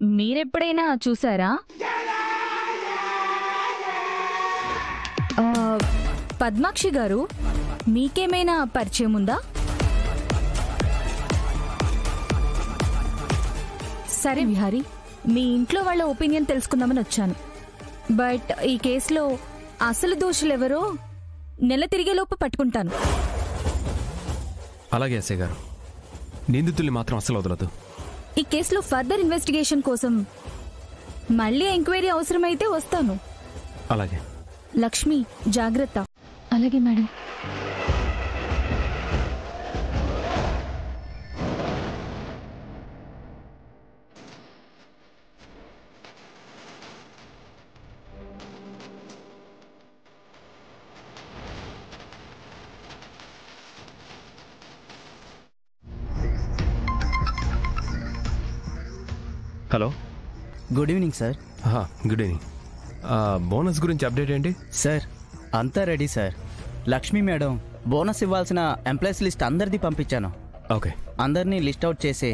మీరెప్పుడైనా చూసారా? పద్మాక్షి గారు, మీకేమైనా పరిచయం ఉందా? సరే విహారీ, మీ ఇంట్లో వాళ్ళ ఒపీనియన్ తెలుసుకుందామని వచ్చాను. బట్ ఈ కేసులో అసలు దోషులెవరో నెల తిరిగేలోపు పట్టుకుంటాను. అలాగే ఎస్ఐ గారు, నిందితుల్ని మాత్రం అస్సలు వదలదు. ఈ కేసులో ఫర్దర్ ఇన్వెస్టిగేషన్ కోసం మళ్ళీ ఎంక్వైరీ అవసరమైతే వస్తాను. అలాగే. లక్ష్మి, జాగ్రత్త. అలాగే madam. Hello, good evening sir. Good evening. Bonus గురించి అప్డేట్ ఏంటి? సార్ అంతా ready sir. Lakshmi madam bonus ఇవ్వాల్సిన ఎంప్లాయీస్ లిస్ట్ అందరిది పంపించాను. ఓకే. అందరినీ లిస్ట్ అవుట్ చేసి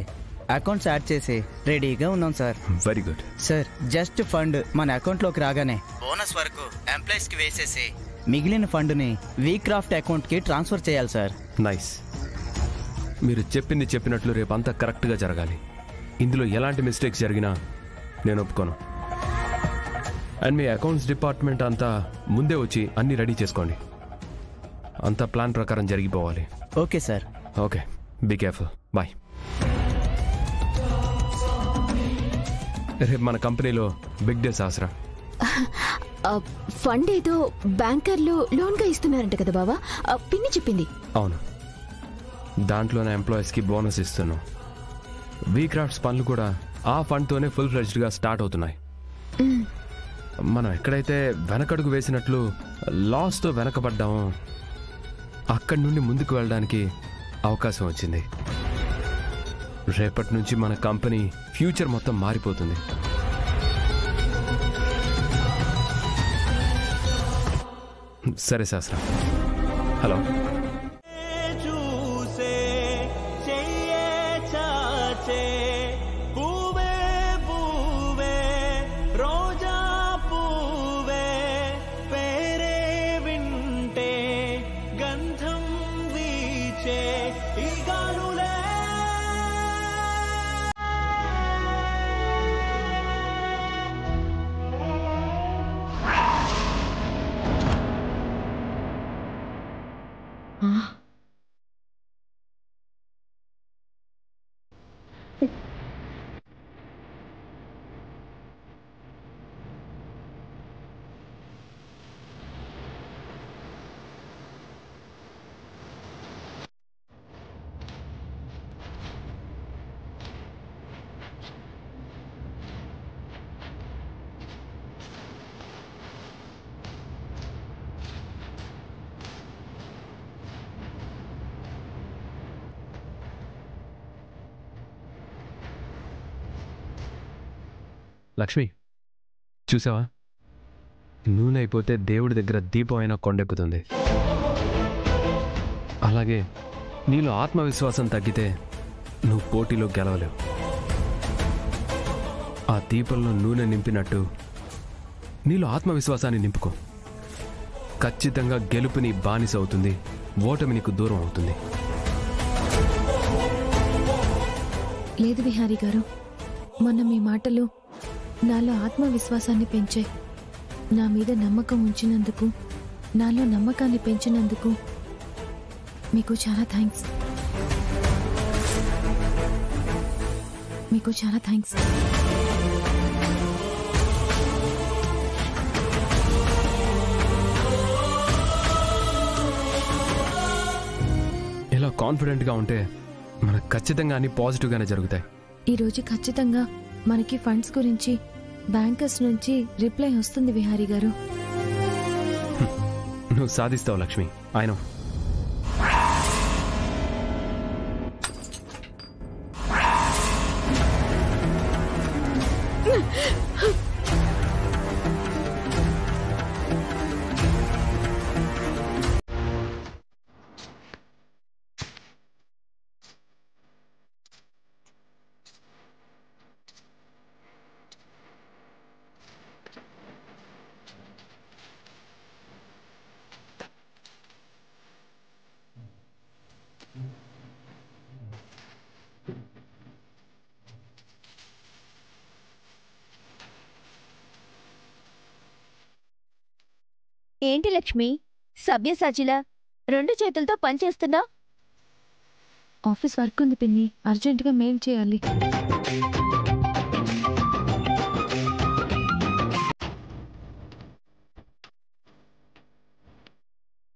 అకౌంట్స్ యాడ్ చేసి రెడీగా ఉన్నాం sir. Very good sir. Just fund మన అకౌంట్లోకి రాగానే బోనస్ వరకు ఎంప్లాయీస్కి వేసేసి మిగిలిన ఫండ్ని వీక్రాఫ్ట్ అకౌంట్కి ట్రాన్స్ఫర్ చేయాలి సార్. నైస్. మీరు చెప్పినట్లు రేపంతా కరెక్ట్గా జరగాలి. ఇందులో ఎలాంటి మిస్టేక్స్ జరిగినా నేను ఒప్పుకోను. అండ్ మీ అకౌంట్స్ డిపార్ట్మెంట్ అంతా ముందే వచ్చి అన్నీ రెడీ చేసుకోండి. అంతా ప్లాన్ ప్రకారం జరిగిపోవాలి. Okay sir. Okay, be careful. Bye. రేపు మన కంపెనీలో బిగ్ డే ఆసరా. ఫండ్ ఏదో బ్యాంకర్లు లోన్గా ఇస్తున్నారంట కదా బావా, పిన్ని చెప్పింది. అవును, దాంట్లోనే ఎంప్లాయీస్కి బోనస్ ఇస్తున్నాం. వీక్రాఫ్ట్స్ పనులు కూడా ఆ ఫండ్తోనే ఫుల్ ఫ్లెడ్జ్డ్గా స్టార్ట్ అవుతున్నాయి. మనం ఎక్కడైతే వెనకడుగు వేసినట్లు లాస్తో వెనకబడ్డామో అక్కడి నుండి ముందుకు వెళ్ళడానికి అవకాశం వచ్చింది. రేపటి నుంచి మన కంపెనీ ఫ్యూచర్ మొత్తం మారిపోతుంది. సరే శాస్త్ర. హలో. లక్ష్మి, చూసావా? నూనె అయిపోతే దేవుడి దగ్గర దీపం అయినా కొండెక్కుతుంది. అలాగే నీలో ఆత్మవిశ్వాసం తగ్గితే నువ్వు పోటీలో గెలవలేవు. ఆ దీపంలో నూనె నింపినట్టు నీలో ఆత్మవిశ్వాసాన్ని నింపుకో. ఖచ్చితంగా గెలుపు నీ బానిస అవుతుంది, ఓటమి నీకు దూరం అవుతుంది. లేదు విహారీ గారు, మొన్న మీ మాటలు నాలో ఆత్మవిశ్వాసాన్ని పెంచే, నా మీద నమ్మకం ఉంచినందుకు, నాలో నమ్మకాన్ని పెంచినందుకు మీకు చాలా థ్యాంక్స్. మీకు చాలా థ్యాంక్స్. ఇలా కాన్ఫిడెంట్గా ఉంటే మనకు ఖచ్చితంగా అన్ని పాజిటివ్గానే జరుగుతాయి. ఈరోజు ఖచ్చితంగా మనకి ఫండ్స్ గురించి బ్యాంకర్స్ నుంచి రిప్లై వస్తుంది విహారీ గారు. నువ్వు సాధిస్తావు లక్ష్మి. ఆయన ఏంటి లక్ష్మి, సభ్యసాచిలా 2 చేతులతో పనిచేస్తున్నా? ఆఫీస్ వర్క్ ఉంది పిన్ని, అర్జెంటుగా మెయిల్ చేయాలి.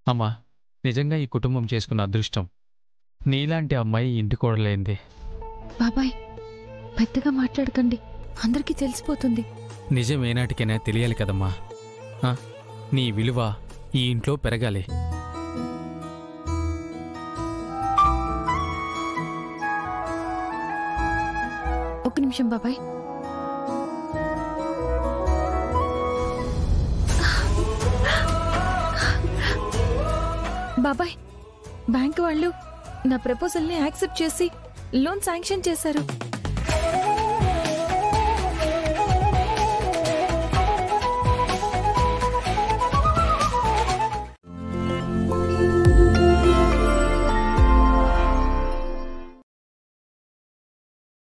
అమ్మా, నిజంగా ఈ కుటుంబం చేసుకున్న అదృష్టం. నీలాంటి అమ్మాయి ఇంటి కోడలేంది. బాబాయ్, పెద్దగా మాట్లాడకండి, అందరికీ తెలిసిపోతుంది. నిజం ఏనాటికైనా తెలియాలి కదమ్మా. నీ విలువ ఈ ఇంట్లో పెరగాలి. ఒక్క నిమిషం బాబాయ్. బాబాయ్, బ్యాంక్ వాళ్ళు నా ప్రపోజల్ని యాక్సెప్ట్ చేసి లోన్ శాంక్షన్ చేశారు.